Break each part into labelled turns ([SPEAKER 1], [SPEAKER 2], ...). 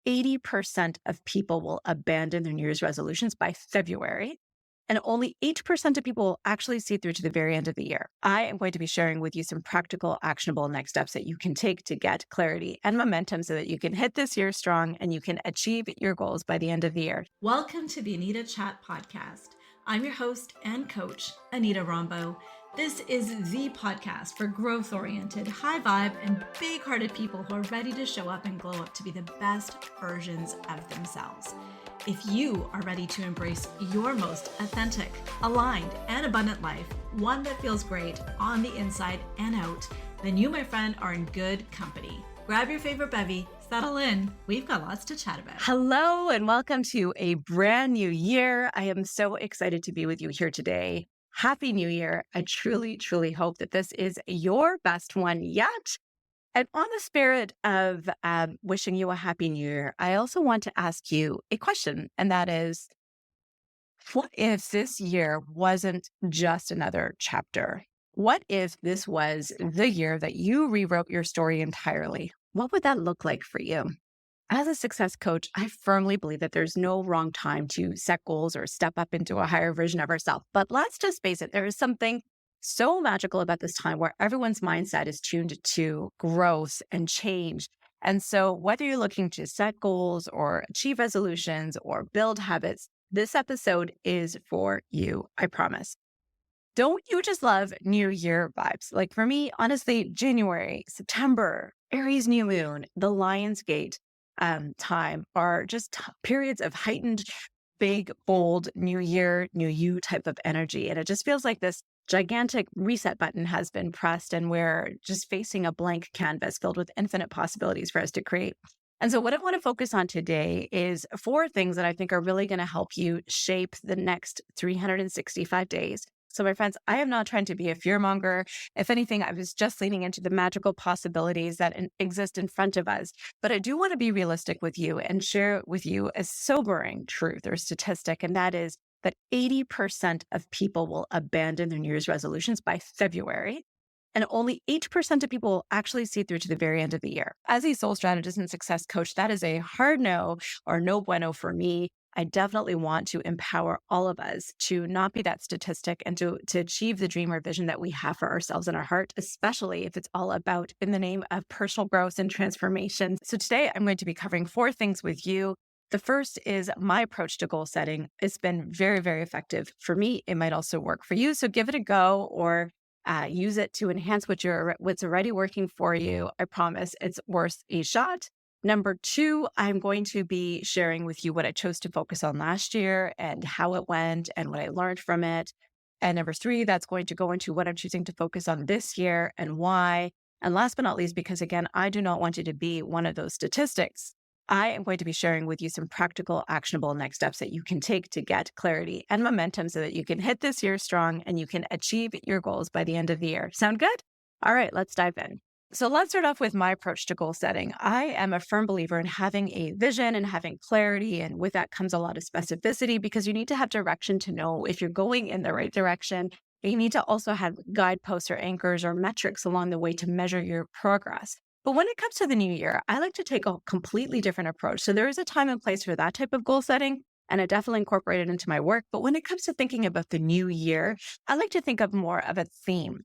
[SPEAKER 1] 80% of people will abandon their New Year's resolutions by February, and only 8% of people will actually see through to the very end of the year. I am going to be sharing with you some practical, actionable next steps that you can take to get clarity and momentum so that you can hit this year strong and you can achieve your goals by the end of the year.
[SPEAKER 2] Welcome to the Anita Chat Podcast. I'm your host and coach, Anita Rombo. This is the podcast for growth-oriented, high-vibe, and big-hearted people who are ready to show up and glow up to be the best versions of themselves. If you are ready to embrace your most authentic, aligned, and abundant life, one that feels great on the inside and out, then you, my friend, are in good company. Grab your favorite bevy, settle in. We've got lots to chat about.
[SPEAKER 1] Hello, and welcome to a brand new year. I am so excited to be with you here today. Happy New Year. I truly, truly hope that this is your best one yet. And on the spirit of wishing you a happy new year, I also want to ask you a question, and that is, what if this year wasn't just another chapter? What if this was the year that you rewrote your story entirely? What would that look like for you? As a success coach, I firmly believe that there's no wrong time to set goals or step up into a higher version of ourselves. But let's just face it, there is something so magical about this time where everyone's mindset is tuned to growth and change. And so whether you're looking to set goals or achieve resolutions or build habits, this episode is for you, I promise. Don't you just love New Year vibes? Like for me, honestly, January, September, Aries new moon, the Lion's Gate time are just periods of heightened, big, bold, new year, new you type of energy. And it just feels like this gigantic reset button has been pressed and we're just facing a blank canvas filled with infinite possibilities for us to create. And so what I want to focus on today is 4 things that I think are really going to help you shape the next 365 days. So my friends, I am not trying to be a fearmonger. If anything, I was just leaning into the magical possibilities that exist in front of us. But I do want to be realistic with you and share with you a sobering truth or statistic, and that is that 80% of people will abandon their New Year's resolutions by February, and only 8% of people will actually see through to the very end of the year. As a soul strategist and success coach, that is a hard no or no bueno for me. I definitely want to empower all of us to not be that statistic and to achieve the dream or vision that we have for ourselves in our heart, especially if it's all about in the name of personal growth and transformation. So today I'm going to be covering 4 things with you. The first is my approach to goal setting. It's been very, very effective for me. It might also work for you. So give it a go or use it to enhance what's already working for you. I promise it's worth a shot. Number 2, I'm going to be sharing with you what I chose to focus on last year and how it went and what I learned from it. And number 3, that's going to go into what I'm choosing to focus on this year and why. And last but not least, because again, I do not want you to be one of those statistics, I am going to be sharing with you some practical, actionable next steps that you can take to get clarity and momentum so that you can hit this year strong and you can achieve your goals by the end of the year. Sound good? All right, let's dive in. So let's start off with my approach to goal setting. I am a firm believer in having a vision and having clarity. And with that comes a lot of specificity because you need to have direction to know if you're going in the right direction. You need to also have guideposts or anchors or metrics along the way to measure your progress. But when it comes to the new year, I like to take a completely different approach. So there is a time and place for that type of goal setting, and I definitely incorporate it into my work. But when it comes to thinking about the new year, I like to think of more of a theme.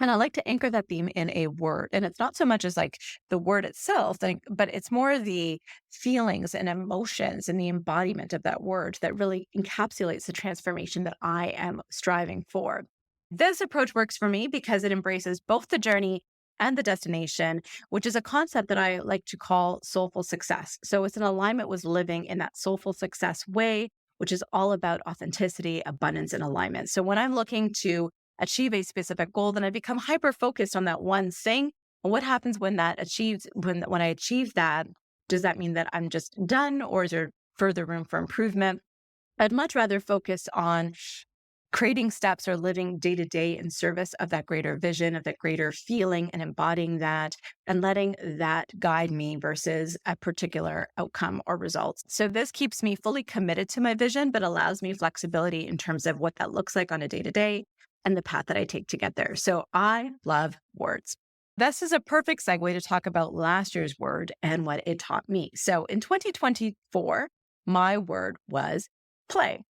[SPEAKER 1] And I like to anchor that theme in a word. And it's not so much as like the word itself, but it's more the feelings and emotions and the embodiment of that word that really encapsulates the transformation that I am striving for. This approach works for me because it embraces both the journey and the destination, which is a concept that I like to call soulful success. So it's an alignment with living in that soulful success way, which is all about authenticity, abundance, and alignment. So when I'm looking to achieve a specific goal, then I become hyper-focused on that one thing. And what happens when I achieve that? Does that mean that I'm just done or is there further room for improvement? I'd much rather focus on creating steps or living day to day in service of that greater vision, of that greater feeling and embodying that and letting that guide me versus a particular outcome or results. So this keeps me fully committed to my vision, but allows me flexibility in terms of what that looks like on a day to day and the path that I take to get there. So I love words. this is a perfect segue to talk about last year's word and what it taught me. So in 2024, my word was play.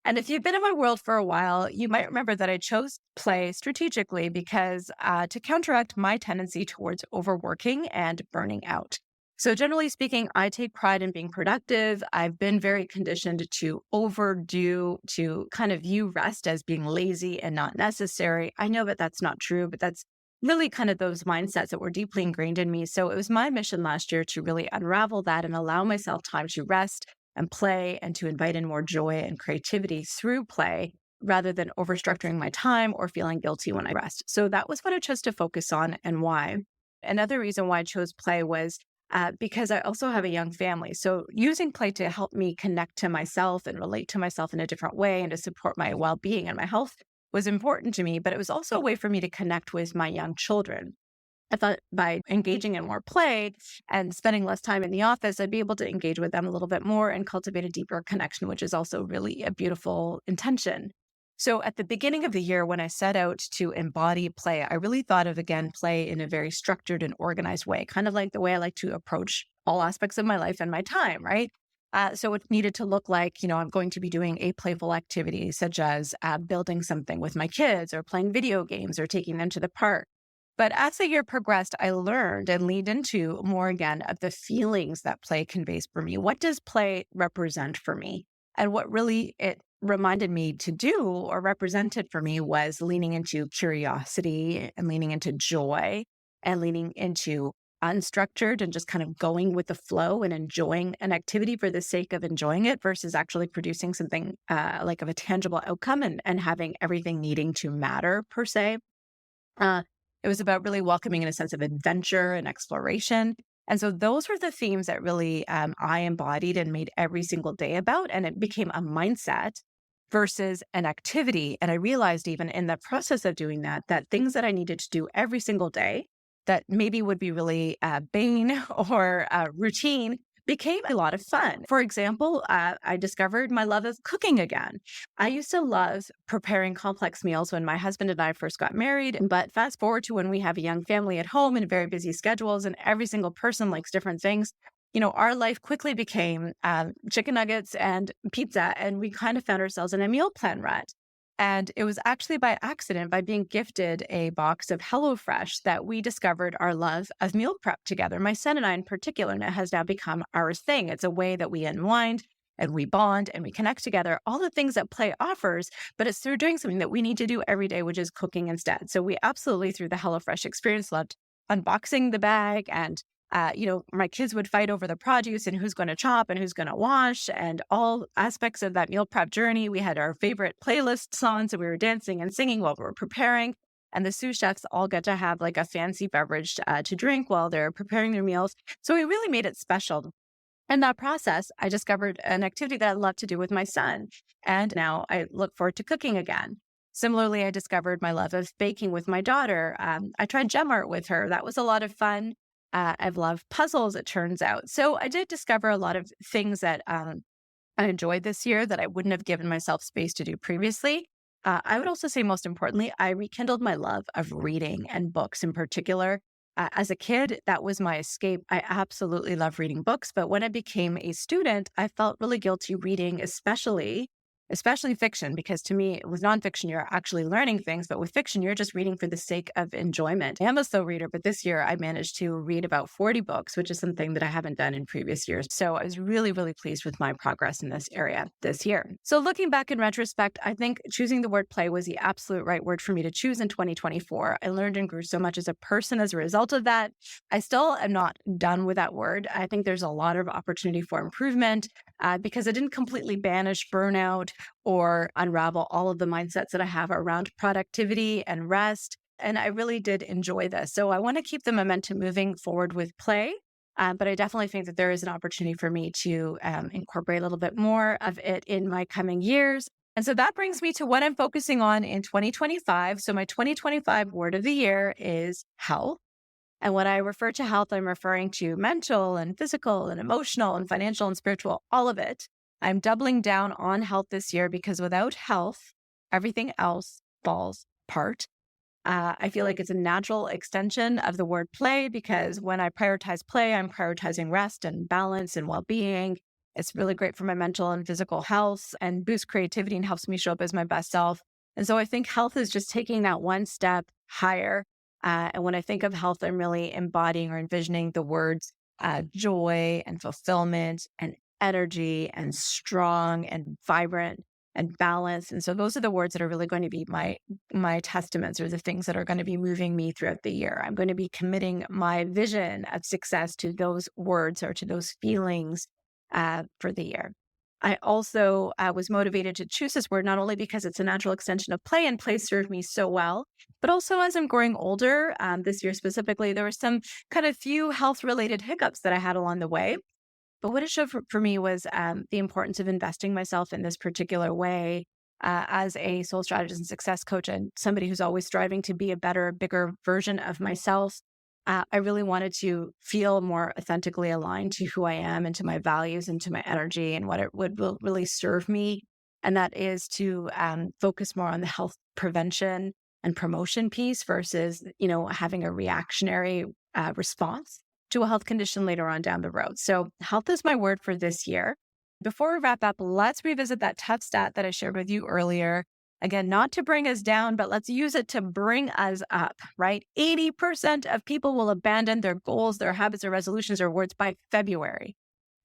[SPEAKER 1] And if you've been in my world for a while, you might remember that I chose play strategically because to counteract my tendency towards overworking and burning out. So, generally speaking, I take pride in being productive. I've been very conditioned to overdo, to kind of view rest as being lazy and not necessary. I know that that's not true, but that's really kind of those mindsets that were deeply ingrained in me. So, it was my mission last year to really unravel that and allow myself time to rest and play and to invite in more joy and creativity through play rather than overstructuring my time or feeling guilty when I rest. So that was what I chose to focus on and why. Another reason why I chose play was because I also have a young family. So using play to help me connect to myself and relate to myself in a different way and to support my well being and my health was important to me. But it was also a way for me to connect with my young children. I thought by engaging in more play and spending less time in the office, I'd be able to engage with them a little bit more and cultivate a deeper connection, which is also really a beautiful intention. So at the beginning of the year, when I set out to embody play, I really thought of, again, play in a very structured and organized way, kind of like the way I like to approach all aspects of my life and my time, right? So it needed to look like, I'm going to be doing a playful activity, such as building something with my kids or playing video games or taking them to the park. But as the year progressed, I learned and leaned into more again of the feelings that play conveys for me. What does play represent for me? And what really it reminded me to do or represented for me was leaning into curiosity and leaning into joy and leaning into unstructured and just kind of going with the flow and enjoying an activity for the sake of enjoying it versus actually producing something like of a tangible outcome and having everything needing to matter per se. Uh, it was about really welcoming in a sense of adventure and exploration. And so those were the themes that really I embodied and made every single day about. And it became a mindset versus an activity. And I realized even in the process of doing that, that things that I needed to do every single day that maybe would be really bane or routine became a lot of fun. For example, I discovered my love of cooking again. I used to love preparing complex meals when my husband and I first got married. But fast forward to when we have a young family at home and very busy schedules, and every single person likes different things. Our life quickly became chicken nuggets and pizza, and we kind of found ourselves in a meal plan rut. And it was actually by accident, by being gifted a box of HelloFresh, that we discovered our love of meal prep together. My son and I, in particular, and it has now become our thing. It's a way that we unwind and we bond and we connect together, all the things that play offers, but it's through doing something that we need to do every day, which is cooking instead. So we absolutely, through the HelloFresh experience, loved unboxing the bag and my kids would fight over the produce and who's going to chop and who's going to wash and all aspects of that meal prep journey. We had our favorite playlists on, so we were dancing and singing while we were preparing. And the sous chefs all get to have like a fancy beverage to drink while they're preparing their meals. So we really made it special. In that process, I discovered an activity that I love to do with my son. And now I look forward to cooking again. Similarly, I discovered my love of baking with my daughter. I tried gem art with her. That was a lot of fun. I've loved puzzles, it turns out. So I did discover a lot of things that I enjoyed this year that I wouldn't have given myself space to do previously. I would also say, most importantly, I rekindled my love of reading and books in particular. As a kid, that was my escape. I absolutely love reading books. But when I became a student, I felt really guilty reading, especially fiction, because to me, with nonfiction, you're actually learning things. But with fiction, you're just reading for the sake of enjoyment. I am a slow reader, but this year I managed to read about 40 books, which is something that I haven't done in previous years. So I was really, really pleased with my progress in this area this year. So looking back in retrospect, I think choosing the word play was the absolute right word for me to choose in 2024. I learned and grew so much as a person as a result of that. I still am not done with that word. I think there's a lot of opportunity for improvement because I didn't completely banish burnout or unravel all of the mindsets that I have around productivity and rest. And I really did enjoy this. So I want to keep the momentum moving forward with play. But I definitely think that there is an opportunity for me to incorporate a little bit more of it in my coming years. And so that brings me to what I'm focusing on in 2025. So my 2025 word of the year is health. And when I refer to health, I'm referring to mental and physical and emotional and financial and spiritual, all of it. I'm doubling down on health this year because without health, everything else falls apart. I feel like it's a natural extension of the word play because when I prioritize play, I'm prioritizing rest and balance and well being. It's really great for my mental and physical health and boosts creativity and helps me show up as my best self. And so I think health is just taking that one step higher. And when I think of health, I'm really embodying or envisioning the words joy and fulfillment and energy and strong and vibrant and balance. And so those are the words that are really going to be my testaments, or the things that are going to be moving me throughout the year. I'm going to be committing my vision of success to those words or to those feelings for the year. I also was motivated to choose this word not only because it's a natural extension of play and play served me so well, but also as I'm growing older, this year specifically, there were some kind of few health related hiccups that I had along the way. But what it showed for me was the importance of investing myself in this particular way as a soul strategist and success coach and somebody who's always striving to be a better, bigger version of myself. I really wanted to feel more authentically aligned to who I am and to my values and to my energy and what it will really serve me. And that is to focus more on the health prevention and promotion piece versus, having a reactionary response to a health condition later on down the road. So health is my word for this year. Before we wrap up, let's revisit that tough stat that I shared with you earlier. Again, not to bring us down, but let's use it to bring us up, right? 80% of people will abandon their goals, their habits, or resolutions or words by February.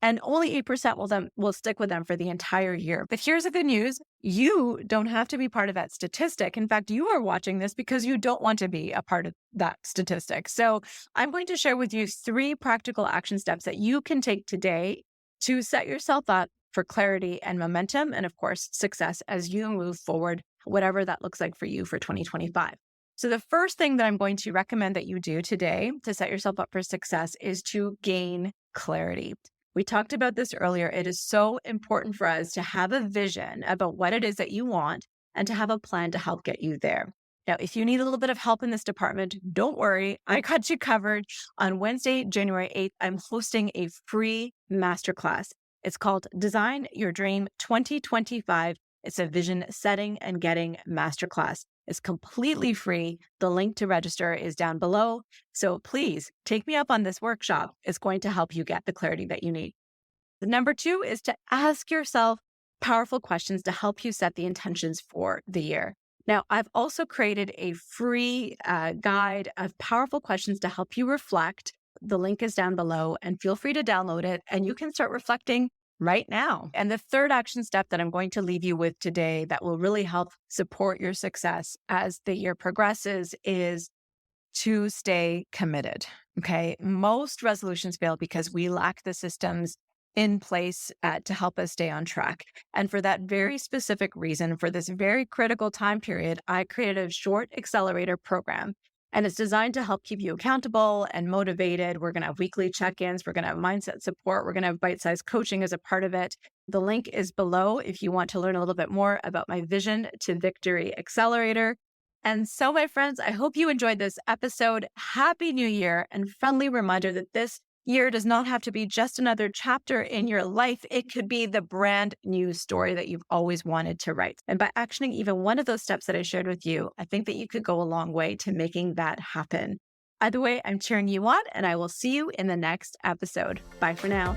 [SPEAKER 1] And only 8% will stick with them for the entire year. But here's the good news. You don't have to be part of that statistic. In fact, you are watching this because you don't want to be a part of that statistic. So I'm going to share with you 3 practical action steps that you can take today to set yourself up for clarity and momentum, and of course, success as you move forward, whatever that looks like for you for 2025. So the first thing that I'm going to recommend that you do today to set yourself up for success is to gain clarity. We talked about this earlier. It is so important for us to have a vision about what it is that you want and to have a plan to help get you there. Now, if you need a little bit of help in this department, don't worry. I got you covered. On Wednesday, January 8th, I'm hosting a free masterclass. It's called Design Your Dream 2025. It's a vision setting and getting masterclass. It's completely free. The link to register is down below. So please take me up on this workshop. It's going to help you get the clarity that you need. The number 2 is to ask yourself powerful questions to help you set the intentions for the year. Now, I've also created a free guide of powerful questions to help you reflect. The link is down below and feel free to download it and you can start reflecting right now. And the third action step that I'm going to leave you with today that will really help support your success as the year progresses is to stay committed. Okay. Most resolutions fail because we lack the systems in place to help us stay on track. And for that very specific reason, for this very critical time period, I created a short accelerator program. And it's designed to help keep you accountable and motivated. We're going to have weekly check-ins. We're going to have mindset support. We're going to have bite-sized coaching as a part of it. The link is below if you want to learn a little bit more about my Vision to Victory Accelerator. And so, my friends, I hope you enjoyed this episode. Happy New Year, and friendly reminder that this year does not have to be just another chapter in your life. It could be the brand new story that you've always wanted to write. And by actioning even one of those steps that I shared with you, I think that you could go a long way to making that happen. Either way, I'm cheering you on, and I will see you in the next episode. Bye for now.